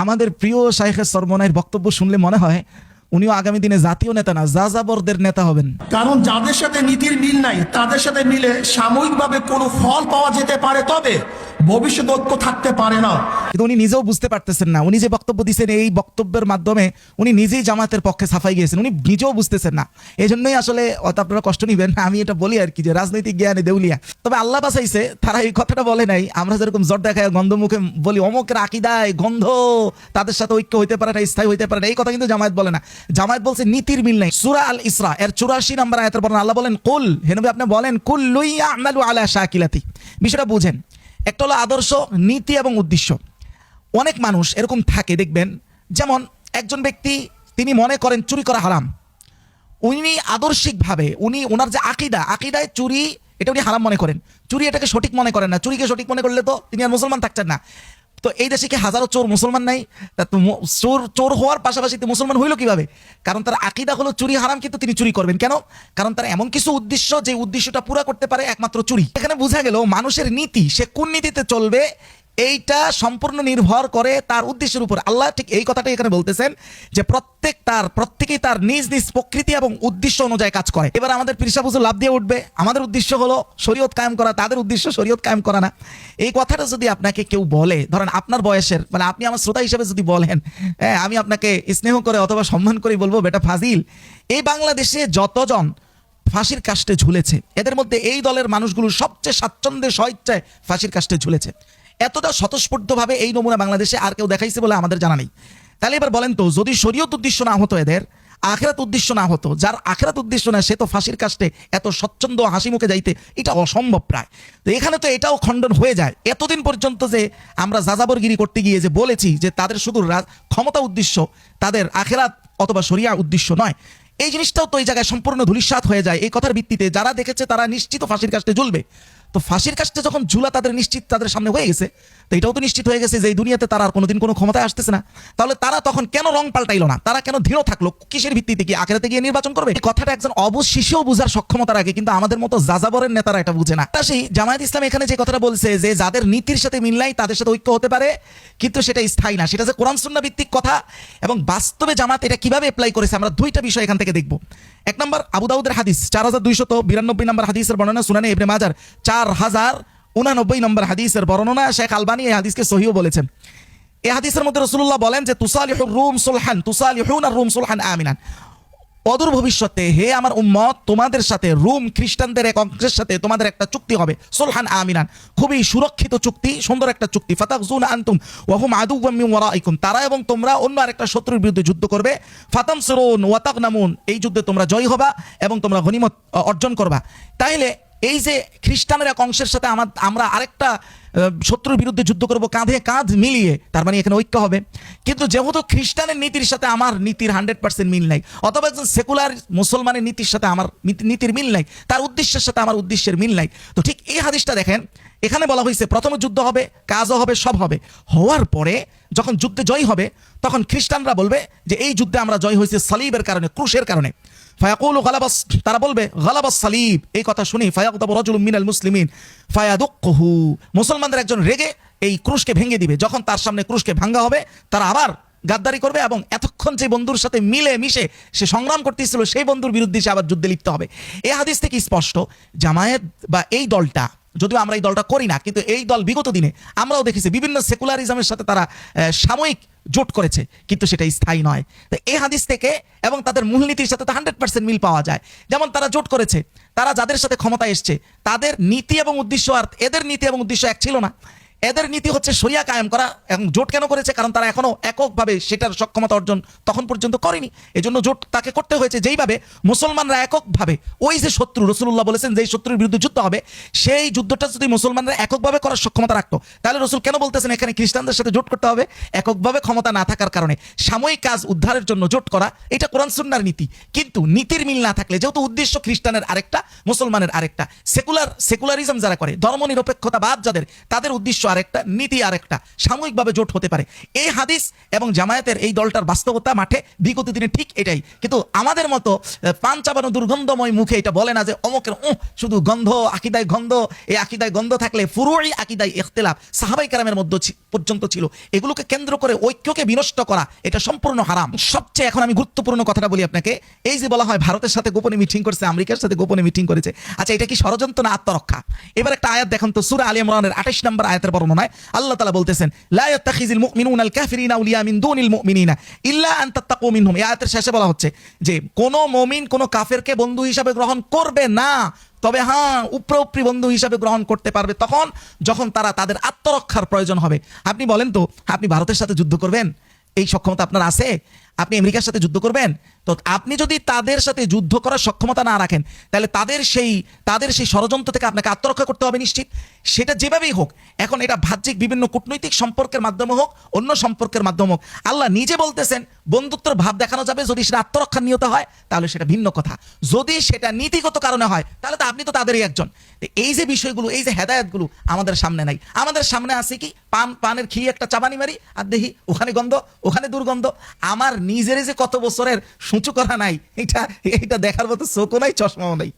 আমাদের প্রিয় শাইখে সরমনাইর বক্তব্য শুনলে মনে হয় উনিও আগামী দিনে জাতীয় নেতা না, যাযাবরদের নেতা হবেন। কারণ যাদের সাথে নীতির মিল নাই তাদের সাথে মিলে সাময়িকভাবে কোনো ফল পাওয়া যেতে পারে, তবে ভবিষ্যৎ ঐক্য থাকতে পারে না। কিন্তু উনি নিজেও বুঝতে পারতেছেন না, উনি যে বক্তব্য দিচ্ছেন এই বক্তব্যের মাধ্যমে উনি নিজেই জামাতের পক্ষে সাফাই গিয়েছেন, উনি নিজেও বুঝতেছেন না। এই জন্যই আসলে অত আপনারা কষ্ট নিবেন না, আমি এটা বলি আর কি, যে রাজনৈতিক জ্ঞানে দেউলিয়া। তবে আল্লাহ বাঁচাইছে, তারা এই কথাটা বলে নাই। আমরা যেরকম জ্বর দেখায় গন্ধ মুখে বলি অমুকের আকীদায় গন্ধ, তাদের সাথে ঐক্য হইতে পারে না, স্থায়ী হইতে পারে না, এই কথা কিন্তু জামায়াত বলে না। জামায়াত বলছে নীতির মিল নাই। সূরা আল ইসরা এর 84 নম্বর আয়াতের বর্ণনা আল্লাহ বলেন, কুল, হে নবী আপনি বলেন, কুল ইয়ামালু আলা শাকিলাতি। বিষয়টা বুঝেন, একটা হলো আদর্শ, নীতি এবং উদ্দেশ্য। অনেক মানুষ এরকম থাকে দেখবেন, যেমন একজন ব্যক্তি তিনি মনে করেন চুরি করা হারাম, উনি আদর্শিকভাবে ওনার যে আকিদায় চুরি এটা উনি হারাম মনে করেন, চুরি এটাকে সঠিক মনে করেন না। চুরিকে সঠিক মনে করলে তো তিনি আর মুসলমান থাকছেন না। তো এই দেশে কি হাজারো চোর মুসলমান নাই? তা চোর হওয়ার পাশাপাশি মুসলমান হইল কিভাবে? কারণ তার আকিদা হলো চুরি হারাম, কিন্তু তিনি চুরি করবেন কেন? কারণ তার এমন কিছু উদ্দেশ্য, যে উদ্দেশ্যটা পুরো করতে পারে একমাত্র চুরি। এখানে বোঝা গেল মানুষের নীতি, সে কোন নীতিতে চলবে এইটা সম্পূর্ণ নির্ভর করে তার উদ্দেশ্যের উপর। আল্লাহ ঠিক এই কথাটাই এখানে বলতেছেন যে প্রত্যেকেই তার নিজ নিজ প্রকৃতি এবং উদ্দেশ্য অনুযায়ী কাজ করে। এবার আমাদের পীর সাহেব হুজুর লাভ দিয়ে উঠবে, আমাদের উদ্দেশ্য হলো শরীয়ত কায়েম করা, তাদের উদ্দেশ্য শরীয়ত কায়েম করা না। এই কথাটা যদি আপনাকে কেউ বলে, ধরেন আপনার বয়সের, মানে আপনি আমার শ্রোতা হিসেবে যদি বলেন, হ্যাঁ আমি আপনাকে স্নেহ করে অথবা সম্মান করে বলবো, বেটা ফাজিল, এই বাংলাদেশে যতজন ফাঁসির কাস্টে ঝুলেছে এদের মধ্যে এই দলের মানুষগুলো সবচেয়ে স্বাচ্ছন্দ্যে স্বইচ্ছায় ফাঁসির কাস্টে ঝুলেছে। এতটা স্বতঃস্ফূর্তভাবে এই নমুনা বাংলাদেশে আর কেউ দেখাইছে বলে আমাদের জানা নেই। তাহলে এবার বলেন তো, যদি শরীয়ত উদ্দেশ্য না হতো, এদের আখিরাত উদ্দেশ্য না হতো, যার আখিরাত উদ্দেশ্য না সে তো ফাঁসির কাস্টে এত স্বচ্ছন্দ হাসি মুখে যাইতে এটা অসম্ভব প্রায়। তো এখানে তো এটাও খণ্ডন হয়ে যায়। এতদিন পর্যন্ত যে আমরা যাযাবরগিরি করতে গিয়ে যে বলেছি যে তাদের শুধু ক্ষমতা উদ্দেশ্য, তাদের আখিরাত অথবা শরিয়া উদ্দেশ্য নয়, এই জিনিসটাও তো এই জায়গায় সম্পূর্ণ ধূলিসাৎ হয়ে যায়। এই কথার ভিত্তিতে যারা দেখেছে তারা নিশ্চিত ফাঁসির কাস্টে ঝুলবে। তো ফাঁসির কাস্টে যখন ঝুলা তাদের নিশ্চিত তাদের সামনে হয়ে গেছে, তো এটাও তো নিশ্চিত হয়ে গেছে যে এই দুনিয়াতে তারা আর কোনোদিন কোনো ক্ষমতায় আসতেছে না। তাহলে তারা তখন কেন রং পাল্টাইলো না? তারা কেন দৃঢ় থাকলো? কিসের ভিত্তিতে? কি আখিরাতে গিয়ে নির্বাচন করবে? এই কথাটা একজন অবশিষ্যও বুঝার সক্ষমতা রাখে, কিন্তু আমাদের মতো যাযাবরের নেতারা এটা বুঝে না। সেই জামায়াত ইসলাম এখানে যে কথাটা বলছে যে যাদের নীতির সাথে মিল নাই তাদের সাথে ঐক্য হতে পারে, কিন্তু সেটা স্থায়ী না, সেটা যে কোরআন সুন্নাহ ভিত্তিক কথা এবং বাস্তবে জামাত এটা কিভাবে অ্যাপ্লাই করেছে আমরা দুইটা বিষয় এখান থেকে দেখব। এক নম্বর, আবু দাউদের হাদিস 4292 নম্বর হাদিসের বর্ণনা, সুনানে ইবনে মাজার 4089 নম্বর হাদিসের বর্ণনা। শেখ আলবানী এই হাদিসকে সহিহ বলেছেন। এই হাদিসের মধ্যে রাসূলুল্লাহ বলেন যে তুসালিহুর রুম সুলহান, তুসালিহুনার রুম সুলহান আমিনান, অদূর ভবিষ্যতে হে আমার উম্মত, তোমাদের সাথে রুম খ্রিস্টানদের এক অংশের সাথে তোমাদের একটা চুক্তি হবে, সুলহান আমিনান, খুবই সুরক্ষিত চুক্তি, সুন্দর একটা চুক্তি। ফাতাগজুনা আনতুম ওয়া হুম আদুওয়াম মিন ওয়ারাইকুম, তারা এবং তোমরা অন্য আরেকটা শত্রুর বিরুদ্ধে যুদ্ধ করবে। ফাতামসিরুন ওয়া তাগনামুন, এই যুদ্ধে তোমরা জয়ী হবা এবং তোমরা গনিমত অর্জন করবা। তাইলে এই যে খ্রিস্টানের এক অংশের সাথে আমরা আরেকটা শত্রুর বিরুদ্ধে যুদ্ধ করব কাঁধে কাঁধ মিলিয়ে, তার মানে এখানে ঐক্য হবে। কিন্তু যেহেতু খ্রিস্টানের নীতির সাথে আমার নীতির 100% মিল নাই, অথবা একজন সেকুলার মুসলমানের নীতির সাথে আমার নীতির মিল নাই, তার উদ্দেশ্যের সাথে আমার উদ্দেশ্যের মিল নাই, তো ঠিক এই হাদিসটা দেখেন, এখানে বলা হয়েছে প্রথমে যুদ্ধ হবে, কাজও হবে, সব হবে। হওয়ার পরে যখন যুদ্ধে জয় হবে তখন খ্রিস্টানরা বলবে যে এই যুদ্ধে আমরা জয় হয়েছে সালিবের কারণে, ক্রুশের কারণে। ফায়াকুলু গালাবাস, তারা বলবে গালাবাস সালিব। এই কথা শুনি ফায়াকুতাবু রাজুলুম মিনাল মুসলিমিন ফায়াদুক্কুহু, মুসলমানদের একজন রেগে এই ক্রুশকে ভেঙে দিবে। যখন তার সামনে ক্রুশকে ভাঙা হবে, তারা আবার গাদ্দারি করবে এবং এতক্ষণ যে বন্ধুর সাথে মিলে মিশে সে সংগ্রাম করতেছিল সেই বন্ধুর বিরুদ্ধে সে আবার যুদ্ধে লিপ্ত হবে। এই হাদিস থেকে স্পষ্ট জামায়াত বা এই দলটা, যদিও আমরা এই দলটা করি না, কিন্তু এই দল বিগত দিনে আমরাও দেখেছি বিভিন্ন সেকুলারিজমের সাথে তারা সাময়িক জোট করেছে, কিন্তু সেটা স্থায়ী নয়। তো এই হাদিস থেকে এবং তাদের মূলনীতির সাথে তো 100% মিল পাওয়া যায়। যেমন তারা জোট করেছে, তারা যাদের সাথে ক্ষমতা এসছে তাদের নীতি এবং উদ্দেশ্য আর এদের নীতি এবং উদ্দেশ্য এক ছিল না। এদের নীতি হচ্ছে শরিয়া কায়েম করা, এবং জোট কেন করেছে? কারণ তারা এখনো এককভাবে সেটার সক্ষমতা অর্জন তখন পর্যন্ত করেনি, এজন্য জোট তাকে করতে হয়েছে। যেইভাবে মুসলমানরা এককভাবে ওই যে শত্রু, রাসূলুল্লাহ বলেছেন যেই শত্রুর বিরুদ্ধে যুদ্ধ হবে, সেই যুদ্ধটা যদি মুসলমানরা এককভাবে করার সক্ষমতা রাখতো, তাহলে রাসূল কেন বলতেছেন এখানে খ্রিস্টানদের সাথে জোট করতে হবে? এককভাবে ক্ষমতা না থাকার কারণে সাময়িক কাজ উদ্ধারের জন্য জোট করা, এটা কোরআন সুন্নাহর নীতি। কিন্তু নীতির মিল না থাকলে, যেহেতু উদ্দেশ্য খ্রিস্টানের আরেকটা, মুসলমানের আরেকটা, সেকুলারিজম যারা করে, ধর্মনিরপেক্ষতাবাদ যাদের, তাদের উদ্দেশ্য আরেকটা, নীতি আরেকটা, সাময়িকভাবে জোট হতে পারে। এই হাদিস এবং জামায়াতের এই দলটার বাস্তবতা মাঠে বিগত দিনে ঠিক এটাই। কিন্তু আমাদের মতো পান চাবানো দুর্গন্ধময় মুখে এটা বলে না যে অমকের শুধু গন্ধ, আকিদায় গন্ধ, এই আকিদায় গন্ধ থাকলে ফুরুই আকিদায় ইখতিলাফ সাহাবাই কেরামের মধ্যে পর্যন্ত ছিল। এগুলোকে কেন্দ্র করে ঐক্যকে বিনষ্ট করা এটা সম্পূর্ণ হারাম। সবচেয়ে এখন আমি গুরুত্বপূর্ণ কথাটা বলি আপনাকে, এই যে বলা হয় ভারতের সাথে গোপনে মিটিং করছে, আমেরিকার সাথে গোপনে মিটিং করেছে, আচ্ছা এটা কি ষড়যন্ত্র না আত্মরক্ষা? এবার একটা আয়াত দেখেন তো, সূরা আলে ইমরানের 28 নম্বর আয়াতের বর্ণনায় আল্লাহ তাআলা বলতেছেন, লা ইয়াত্তাখিযুল মুমিনুনা আল কাফিরিনা আউলিয়া মিন দুনিল মুমিনিনা ইল্লা আন তাত্তাকু মিনহুম। এই আয়াতের শেষে বলা হচ্ছে যে কোন মুমিন কোন কাফেরকে বন্ধু হিসাবে গ্রহণ করবে না, তবে হ্যাঁ উপরি বন্ধু হিসাবে গ্রহণ করতে পারবে তখন যখন তারা তাদের আত্মরক্ষার প্রয়োজন হবে। আপনি বলেন তো, আপনি ভারতের সাথে যুদ্ধ করবেন? এই সক্ষমতা আপনার আছে? আপনি আমেরিকার সাথে যুদ্ধ করবেন? তো আপনি যদি তাদের সাথে যুদ্ধ করার সক্ষমতা না রাখেন, তাহলে তাদের সেই ষড়যন্ত্র থেকে আপনাকে আত্মরক্ষা করতে হবে নিশ্চিত, সেটা যেভাবেই হোক। এখন এটা বাহ্যিক বিভিন্ন কূটনৈতিক সম্পর্কের মাধ্যমে হোক, অন্য সম্পর্কের মাধ্যমে হোক, আল্লাহ নিজে বলতেছেন বন্ধুত্বের ভাব দেখানো যাবে যদি সেটা আত্মরক্ষার নিয়ত হয়, তাহলে সেটা ভিন্ন কথা। যদি সেটা নীতিগত কারণে হয়, তাহলে তো আপনি তো তাদেরই একজন। এই যে বিষয়গুলো, এই যে হেদায়েতগুলো আমাদের সামনে নাই। আমাদের সামনে আছে কি, পানের খেয়ে একটা চাবানি মারি আর দেখি ওখানে গন্ধ, ওখানে দুর্গন্ধ। আমার নিজের যে কত বছরের সূচু করা নাই, এটা দেখার মতো চোখও নাই, চশমাও নাই।